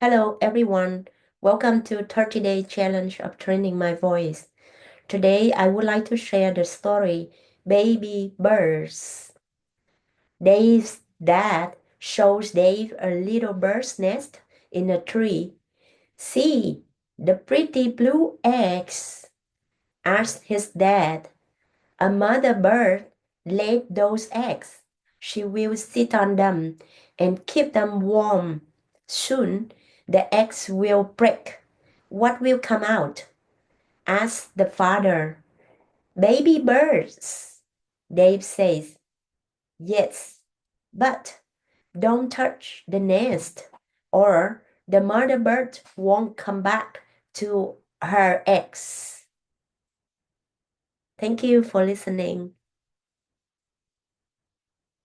Hello, everyone. Welcome to 30-day challenge of training my voice. Today, I would like to share the story Baby Birds. Dave's dad shows Dave a little bird's nest in a tree. See, the pretty blue eggs, asked his dad. A mother bird laid those eggs. She will sit on them and keep them warm. Soon the eggs will break. What will come out? Asked the father. Baby birds. Dave says, yes, but don't touch the nest or the mother bird won't come back to her eggs. Thank you for listening.